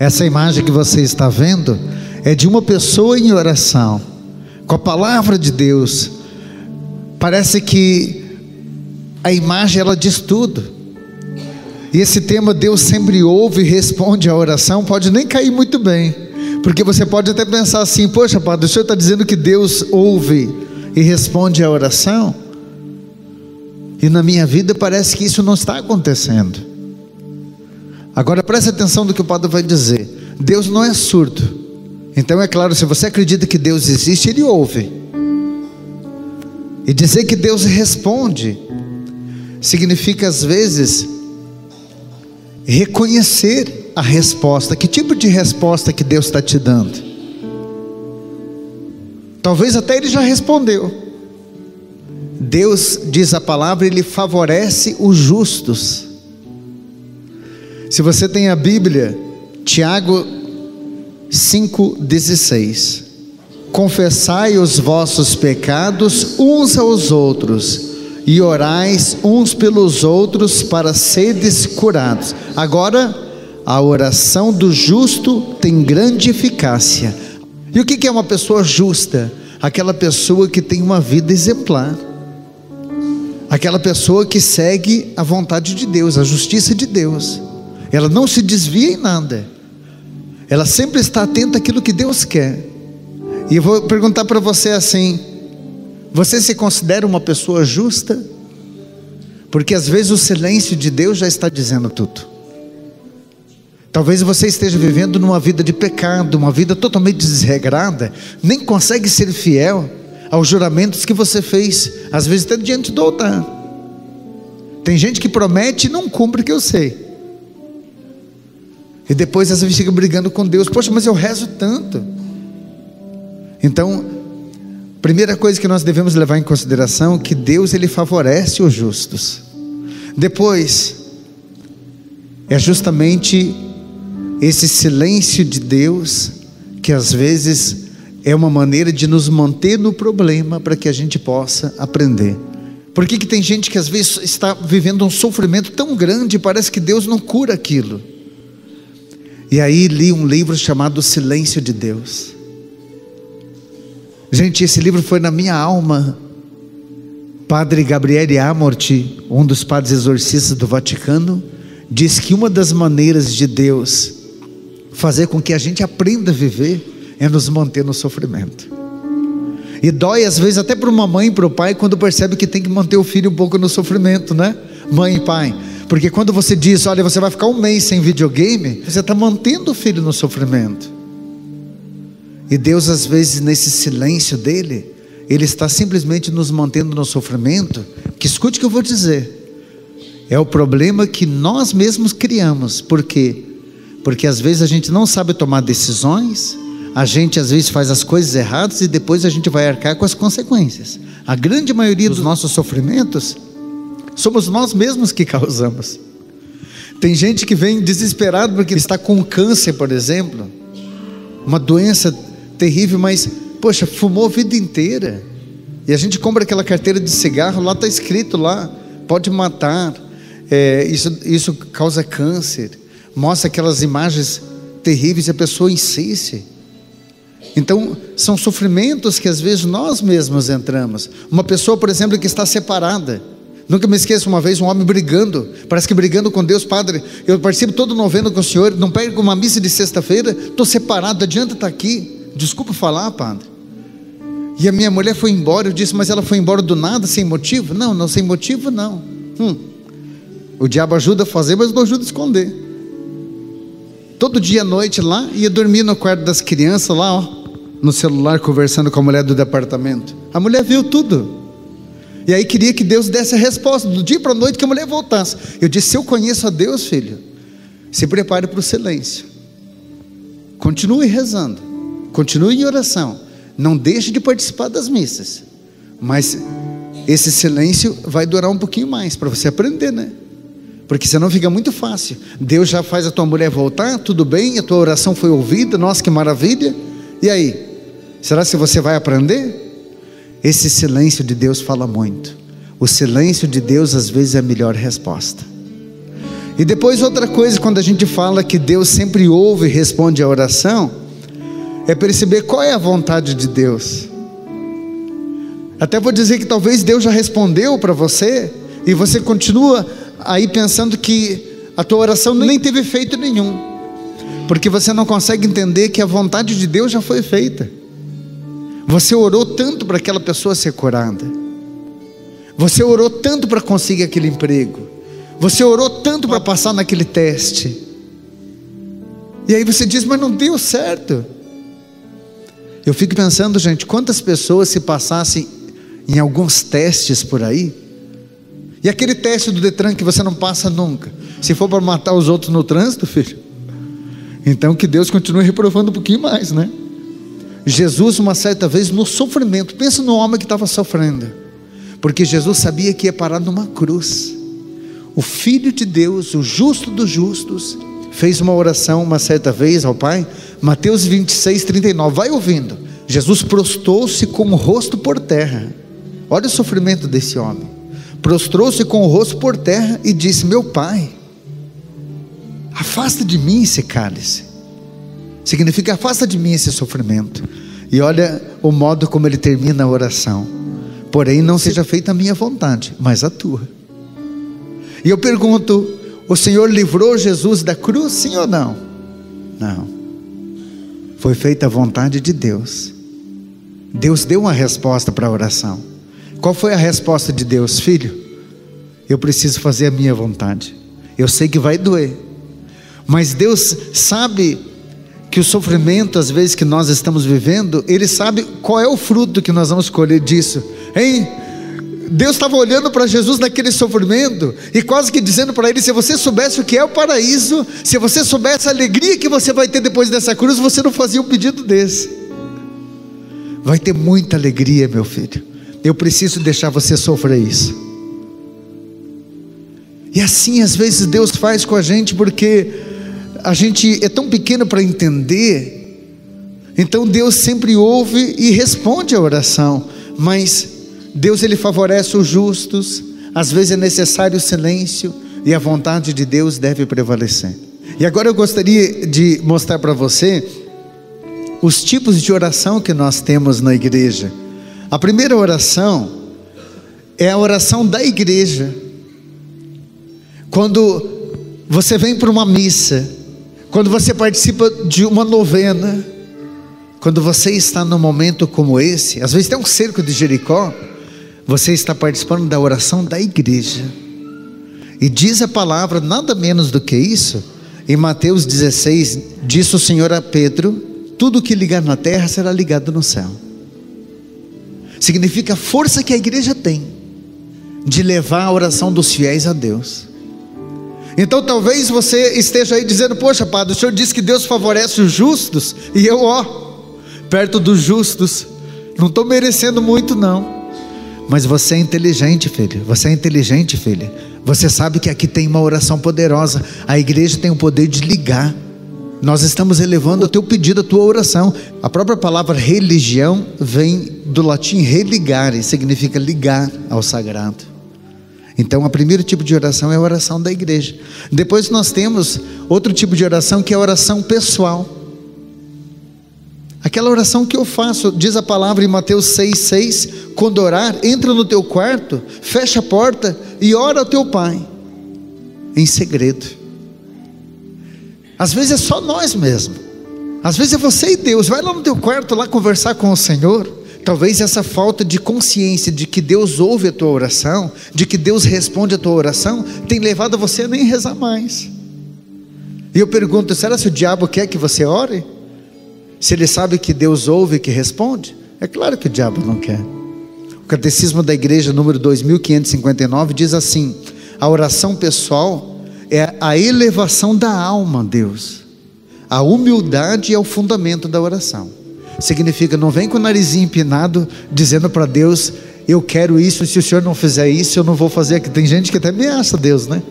Essa imagem que você está vendo é de uma pessoa em oração, com a palavra de Deus. Parece que a imagem ela diz tudo. E esse tema, Deus sempre ouve e responde à oração, pode nem cair muito bem, porque você pode até pensar assim: poxa, padre, o senhor está dizendo que Deus ouve e responde à oração? E na minha vida parece que isso não está acontecendo. Agora preste atenção no que o padre vai dizer. Deus não é surdo. Então é claro, se você acredita que Deus existe, Ele ouve. E dizer que Deus responde significa às vezes reconhecer a resposta. Que tipo de resposta que Deus está te dando? Talvez até Ele já respondeu. Deus, diz a palavra, Ele favorece os justos. Se você tem a Bíblia, Tiago 5,16: confessai os vossos pecados uns aos outros e orais uns pelos outros para seres curados. Agora, a oração do justo tem grande eficácia. E o que é uma pessoa justa? Aquela pessoa que tem uma vida exemplar, aquela pessoa que segue a vontade de Deus, a justiça de Deus. Ela não se desvia em nada, ela sempre está atenta àquilo que Deus quer. E eu vou perguntar para você assim: você se considera uma pessoa justa? Porque às vezes o silêncio de Deus já está dizendo tudo. Talvez você esteja vivendo numa vida de pecado, uma vida totalmente desregrada, nem consegue ser fiel aos juramentos que você fez, às vezes até diante do altar. Tem gente que promete e não cumpre, que eu sei. E depois às vezes fica brigando com Deus: poxa, mas eu rezo tanto. Então, primeira coisa que nós devemos levar em consideração, que Deus Ele favorece os justos. Depois, é justamente esse silêncio de Deus, que às vezes é uma maneira de nos manter no problema, para que a gente possa aprender. Por que tem gente que às vezes está vivendo um sofrimento tão grande, e parece que Deus não cura aquilo? E aí li um livro chamado O Silêncio de Deus. Gente, esse livro foi na minha alma. Padre Gabriele Amorti, um dos padres exorcistas do Vaticano, diz que uma das maneiras de Deus fazer com que a gente aprenda a viver é nos manter no sofrimento. E dói às vezes até para uma mãe e para o pai, quando percebe que tem que manter o filho um pouco no sofrimento, né? Mãe e pai, porque quando você diz: olha, você vai ficar um mês sem videogame, você está mantendo o filho no sofrimento. E Deus às vezes, nesse silêncio dele, Ele está simplesmente nos mantendo no sofrimento. Que escute o que eu vou dizer: é o problema que nós mesmos criamos. Por quê? Porque às vezes a gente não sabe tomar decisões, a gente às vezes faz as coisas erradas e depois a gente vai arcar com as consequências. A grande maioria dos nossos sofrimentos somos nós mesmos que causamos. Tem gente que vem desesperado porque está com câncer, por exemplo, uma doença terrível, mas poxa, fumou a vida inteira, e a gente compra aquela carteira de cigarro, lá está escrito lá: pode matar, isso causa câncer, mostra aquelas imagens terríveis, e a pessoa insiste. Então são sofrimentos que às vezes nós mesmos entramos. Uma pessoa, por exemplo, que está separada. Nunca me esqueço, uma vez um homem brigando, parece que brigando com Deus: padre, eu participo todo noveno com o senhor, não perco uma missa de sexta-feira, estou separado, adianta estar aqui, desculpa falar, padre. E a minha mulher foi embora. Eu disse: mas ela foi embora do nada, sem motivo? Não, sem motivo não. O diabo ajuda a fazer, mas não ajuda a esconder. Todo dia à noite lá, ia dormir no quarto das crianças lá, ó, no celular, conversando com a mulher do departamento. A mulher viu tudo. E aí queria que Deus desse a resposta, do dia para a noite, que a mulher voltasse. Eu disse: se eu conheço a Deus, filho, se prepare para o silêncio. Continue rezando, continue em oração, não deixe de participar das missas, mas esse silêncio vai durar um pouquinho mais, para você aprender, né? Porque senão fica muito fácil. Deus já faz a tua mulher voltar, tudo bem, a tua oração foi ouvida, nossa, que maravilha. E aí, será que você vai aprender? Esse silêncio de Deus fala muito. O silêncio de Deus às vezes é a melhor resposta. E depois outra coisa, quando a gente fala que Deus sempre ouve e responde a oração, é perceber qual é a vontade de Deus. Até vou dizer que talvez Deus já respondeu para você, e você continua aí pensando que a tua oração nem teve efeito nenhum, porque você não consegue entender que a vontade de Deus já foi feita. Você orou tanto para aquela pessoa ser curada, você orou tanto para conseguir aquele emprego, você orou tanto para passar naquele teste, e aí você diz, mas não deu certo. Eu fico pensando, gente, quantas pessoas se passassem em alguns testes por aí, e aquele teste do Detran que você não passa nunca, se for para matar os outros no trânsito, filho, então que Deus continue reprovando um pouquinho mais, né? Jesus, uma certa vez, no sofrimento, pensa no homem que estava sofrendo, porque Jesus sabia que ia parar numa cruz. O Filho de Deus, o justo dos justos, fez uma oração uma certa vez ao Pai. Mateus 26:39, vai ouvindo. Jesus prostrou-se com o rosto por terra. Olha o sofrimento desse homem. Prostrou-se com o rosto por terra e disse, meu Pai, afasta de mim esse cálice. Significa, afasta de mim esse sofrimento. E olha o modo como ele termina a oração. Porém não seja feita a minha vontade, mas a tua. E eu pergunto, o Senhor livrou Jesus da cruz, sim ou não? Não. Foi feita a vontade de Deus. Deus deu uma resposta para a oração. Qual foi a resposta de Deus? Filho, eu preciso fazer a minha vontade. Eu sei que vai doer, mas Deus sabe que o sofrimento, às vezes, que nós estamos vivendo, Ele sabe qual é o fruto que nós vamos colher disso, hein? Deus estava olhando para Jesus naquele sofrimento e quase que dizendo para ele, se você soubesse o que é o paraíso, se você soubesse a alegria que você vai ter depois dessa cruz, você não fazia um pedido desse. Vai ter muita alegria, meu filho. Eu preciso deixar você sofrer isso. E assim às vezes Deus faz com a gente, porque a gente é tão pequeno para entender. Então Deus sempre ouve e responde a oração, mas Deus, Ele favorece os justos. Às vezes é necessário o silêncio, e a vontade de Deus deve prevalecer. E agora eu gostaria de mostrar para você os tipos de oração que nós temos na igreja. A primeira oração é a oração da igreja. Quando você vem para uma missa, quando você participa de uma novena, quando você está num momento como esse, às vezes tem um cerco de Jericó, você está participando da oração da igreja. E diz a palavra, nada menos do que isso, em Mateus 16, disse o Senhor a Pedro, tudo que ligar na terra será ligado no céu. Significa a força que a igreja tem de levar a oração dos fiéis a Deus. Então talvez você esteja aí dizendo, poxa padre, o senhor disse que Deus favorece os justos, e eu perto dos justos, não estou merecendo muito não. Mas você é inteligente, filho, você é inteligente, filha. Você sabe que aqui tem uma oração poderosa. A igreja tem o poder de ligar. Nós estamos elevando o teu pedido, a tua oração. A própria palavra religião vem do latim religare, significa ligar ao sagrado. Então o primeiro tipo de oração é a oração da igreja. Depois nós temos outro tipo de oração, que é a oração pessoal. Aquela oração que eu faço, diz a palavra em Mateus 6,6, quando orar, entra no teu quarto, fecha a porta e ora ao teu pai, em segredo. Às vezes é só nós mesmos, às vezes é você e Deus. Vai lá no teu quarto, lá conversar com o Senhor. Talvez essa falta de consciência de que Deus ouve a tua oração, de que Deus responde a tua oração, tem levado você a nem rezar mais. E eu pergunto, será que o diabo quer que você ore? Se ele sabe que Deus ouve e que responde? É claro que o diabo não quer. O Catecismo da Igreja, número 2559, diz assim: a oração pessoal é a elevação da alma a Deus. A humildade é o fundamento da oração. Significa, não vem com o narizinho empinado dizendo para Deus, eu quero isso, se o senhor não fizer isso, eu não vou fazer aquilo. Tem gente que até ameaça Deus, né?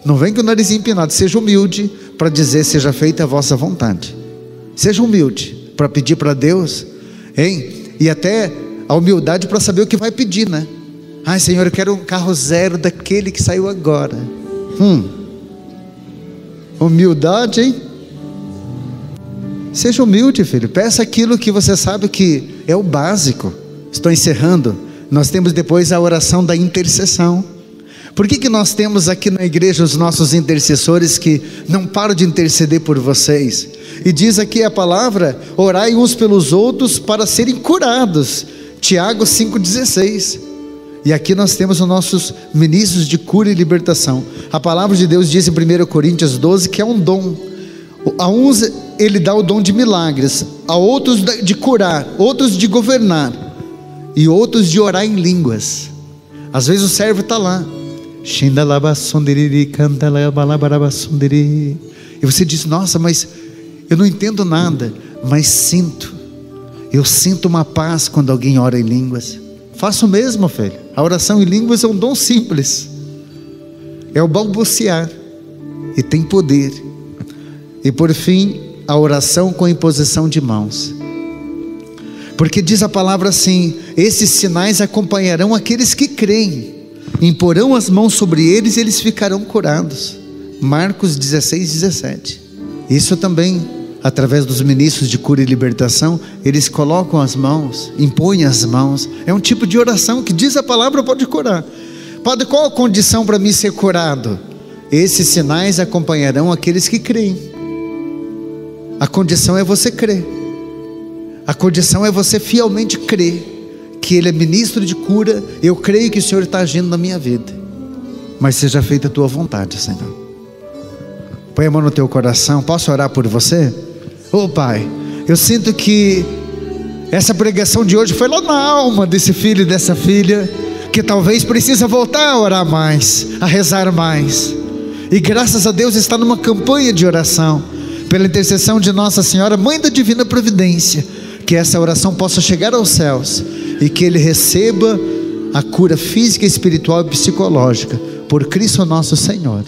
Não vem com o narizinho empinado. Seja humilde para dizer, seja feita a vossa vontade. Seja humilde para pedir para Deus, hein? E até a humildade para saber o que vai pedir, né? Ai, Senhor, eu quero um carro zero daquele que saiu agora. Humildade, hein? Seja humilde, filho. Peça aquilo que você sabe que é o básico. Estou encerrando. Nós temos depois a oração da intercessão. Por que nós temos aqui na igreja os nossos intercessores que não param de interceder por vocês? E diz aqui a palavra: orai uns pelos outros para serem curados. Tiago 5,16. E aqui nós temos os nossos ministros de cura e libertação. A palavra de Deus diz em 1 Coríntios 12 que é um dom. A uns ele dá o dom de milagres, a outros de curar, outros de governar e outros de orar em línguas. Às vezes o servo está lá, e você diz: nossa, mas eu não entendo nada. Mas eu sinto uma paz quando alguém ora em línguas. Faça o mesmo, filho. A oração em línguas é um dom simples, é o balbuciar, e tem poder. E por fim, a oração com imposição de mãos. Porque diz a palavra assim: esses sinais acompanharão aqueles que creem, imporão as mãos sobre eles e eles ficarão curados. Marcos 16:17. Isso também, através dos ministros de cura e libertação, eles colocam as mãos, impõem as mãos. É um tipo de oração que diz a palavra pode curar. Padre, qual a condição para mim ser curado? Esses sinais acompanharão aqueles que creem. A condição é você crer. A condição é você fielmente crer que Ele é ministro de cura. Eu creio que o Senhor está agindo na minha vida, mas seja feita a tua vontade, Senhor. Põe a mão no teu coração. Posso orar por você? Ô Pai, eu sinto que essa pregação de hoje foi lá na alma desse filho e dessa filha, que talvez precisa voltar a orar mais, a rezar mais. E graças a Deus está numa campanha de oração, pela intercessão de Nossa Senhora, Mãe da Divina Providência, que essa oração possa chegar aos céus e que ele receba a cura física, espiritual e psicológica por Cristo nosso Senhor.